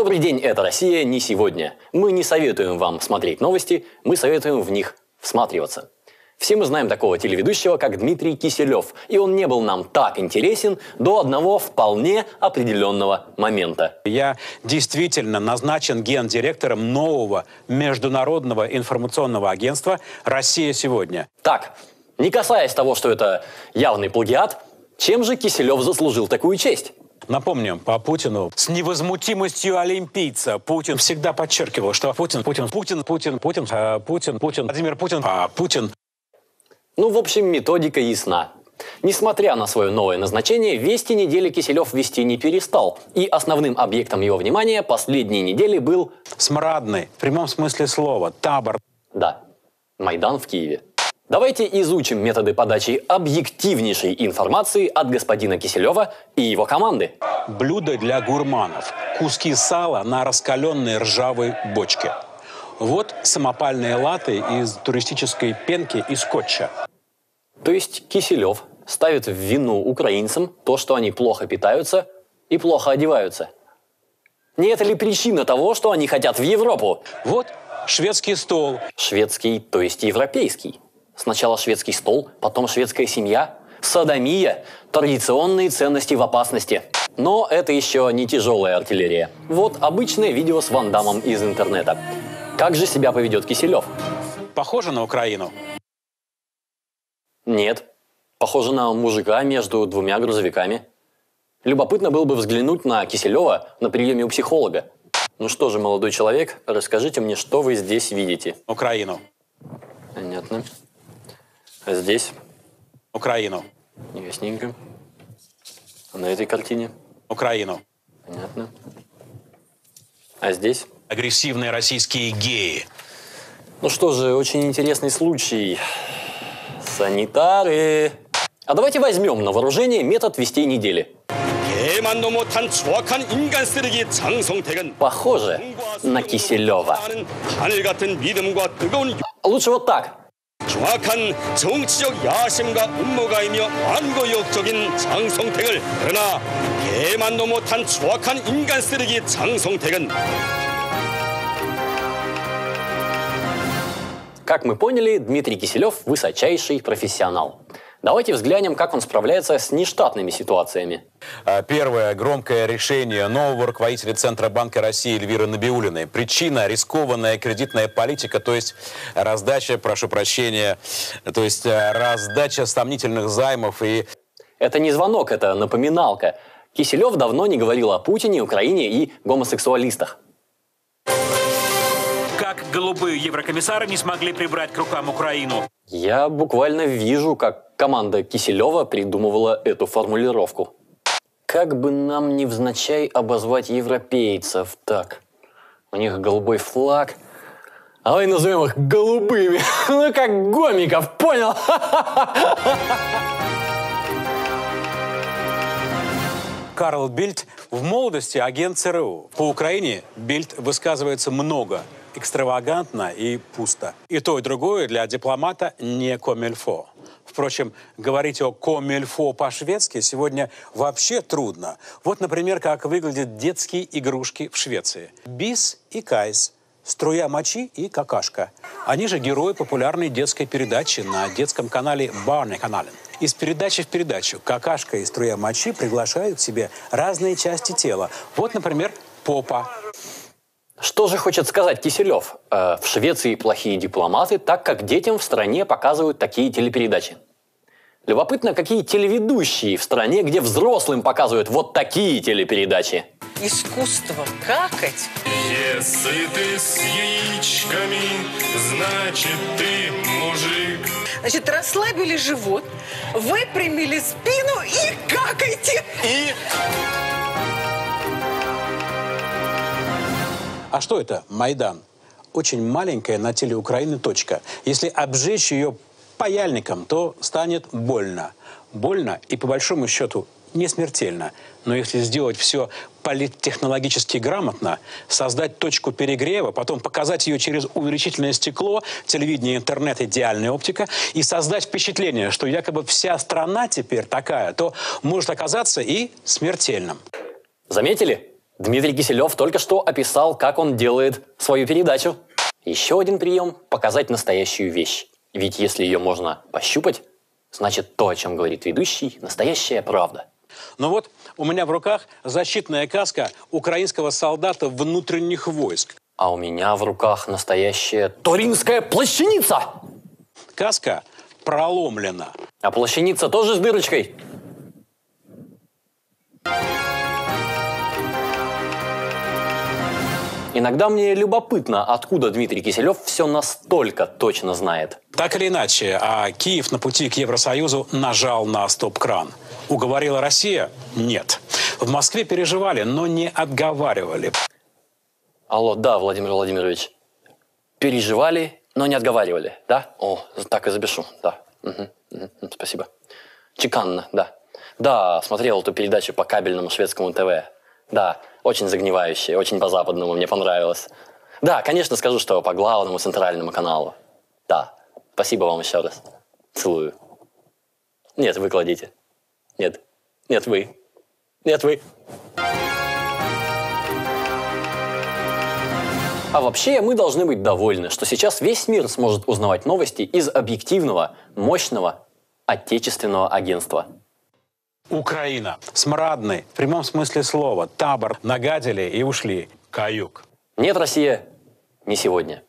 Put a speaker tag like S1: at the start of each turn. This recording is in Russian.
S1: Добрый день, это Россия не сегодня. Мы не советуем вам смотреть новости, мы советуем в них всматриваться. Все мы знаем такого телеведущего, как Дмитрий Киселев, и он не был нам так интересен до одного вполне определенного момента.
S2: Я действительно назначен гендиректором нового международного информационного агентства «Россия сегодня».
S1: Так, не касаясь того, что это явный плагиат, чем же Киселев заслужил такую честь?
S2: Напомним, по Путину с невозмутимостью олимпийца Путин всегда подчеркивал, что Путин, Владимир Путин, Путин.
S1: Ну, в общем, методика ясна. Несмотря на свое новое назначение, вести недели Киселев вести не перестал. И основным объектом его внимания последние недели был...
S2: Смрадный, в прямом смысле слова, табор.
S1: Да, Майдан в Киеве. Давайте изучим методы подачи объективнейшей информации от господина Киселева и его команды.
S2: Блюдо для гурманов. Куски сала на раскаленной ржавой бочке. Вот самопальные латы из туристической пенки и скотча.
S1: То есть Киселев ставит в вину украинцам то, что они плохо питаются и плохо одеваются. Не это ли причина того, что они хотят в Европу?
S2: Вот шведский стол.
S1: Шведский, то есть европейский. Сначала шведский стол, потом шведская семья, содомия, традиционные ценности в опасности. Но это еще не тяжелая артиллерия. Вот обычное видео с Ван Даммом из интернета. Как же себя поведет Киселев?
S2: Похоже на Украину?
S1: Нет. Похоже на мужика между двумя грузовиками. Любопытно было бы взглянуть на Киселева на приеме у психолога. Ну что же, молодой человек, расскажите мне, что вы здесь видите?
S2: Украину.
S1: Понятно. А здесь?
S2: Украину.
S1: Ясненько. А на этой картине?
S2: Украину.
S1: Понятно. А здесь?
S2: Агрессивные российские геи.
S1: Ну что же, очень интересный случай. Санитары. А давайте возьмем на вооружение метод вестей недели. Похоже на Киселева. Лучше вот так.
S3: 정확한 정치적 야심과 음모가이며 완고욕적인 장성택을 그러나 개만도 못한 추악한 인간 쓰레기 장성택은
S1: Как мы поняли, Дмитрий Киселев – высочайший профессионал. Давайте взглянем, как он справляется с нештатными ситуациями.
S2: Первое. Громкое решение нового руководителя Центробанка России Эльвиры Набиуллиной. Причина – рискованная кредитная политика, то есть раздача, прошу прощения, то есть раздача сомнительных займов и...
S1: Это не звонок, это напоминалка. Киселев давно не говорил о Путине, Украине и гомосексуалистах.
S4: Как голубые еврокомиссары не смогли прибрать к рукам Украину.
S1: Я буквально вижу, как команда Киселева придумывала эту формулировку. Как бы нам невзначай обозвать европейцев так? У них голубой флаг. Давай назовем их голубыми. Ну как гомиков, понял?
S2: Карл Бильд в молодости агент ЦРУ. По Украине Бильд высказывается много, экстравагантно и пусто. И то, и другое для дипломата не комильфо. Впрочем, говорить о комильфо по-шведски сегодня вообще трудно. Вот, например, как выглядят детские игрушки в Швеции. Бис и Кайс. Струя мочи и какашка. Они же герои популярной детской передачи на детском канале Барнеканален. Из передачи в передачу какашка и струя мочи приглашают к себе разные части тела. Вот, например, попа.
S1: Что же хочет сказать Киселев? В Швеции плохие дипломаты, так как детям в стране показывают такие телепередачи. Любопытно, какие телеведущие в стране, где взрослым показывают вот такие телепередачи.
S5: Искусство какать.
S6: Если ты с яичками, значит ты мужик.
S5: Значит, расслабили живот, выпрямили спину и какайте.
S2: А что это? Майдан. Очень маленькая на теле Украины точка. Если обжечь ее паяльником, то станет больно. Больно и, по большому счету, не смертельно. Но если сделать все политтехнологически грамотно, создать точку перегрева, потом показать ее через увеличительное стекло, телевидение, интернет, идеальная оптика, и создать впечатление, что якобы вся страна теперь такая, то может оказаться и смертельным.
S1: Заметили? Дмитрий Киселев только что описал, как он делает свою передачу. Еще один прием – показать настоящую вещь. Ведь если ее можно пощупать, значит то, о чем говорит ведущий, настоящая правда.
S2: Ну вот, у меня в руках защитная каска украинского солдата внутренних войск.
S1: А у меня в руках настоящая туринская плащаница.
S2: Каска проломлена.
S1: А плащаница тоже с дырочкой. Иногда мне любопытно, откуда Дмитрий Киселев все настолько точно знает.
S2: Так или иначе, а Киев на пути к Евросоюзу нажал на стоп-кран. Уговорила Россия? Нет. В Москве переживали, но не отговаривали.
S1: Алло, да, Владимир Владимирович. Переживали, но не отговаривали, да? О, так и запишу, да. Спасибо. Чеканно, да. Да, смотрел эту передачу по кабельному шведскому ТВ. Да, очень загнивающая, очень по-западному, мне понравилось. Да, конечно, скажу, что по главному центральному каналу. Да, спасибо вам еще раз. Целую. Нет, вы кладите. Нет, нет, вы. Нет, вы. А вообще мы должны быть довольны, что сейчас весь мир сможет узнавать новости из объективного, мощного, отечественного агентства.
S2: Украина. Смрадный, в прямом смысле слова. Табор. Нагадили и ушли. Каюк.
S1: Нет, Россия, не сегодня.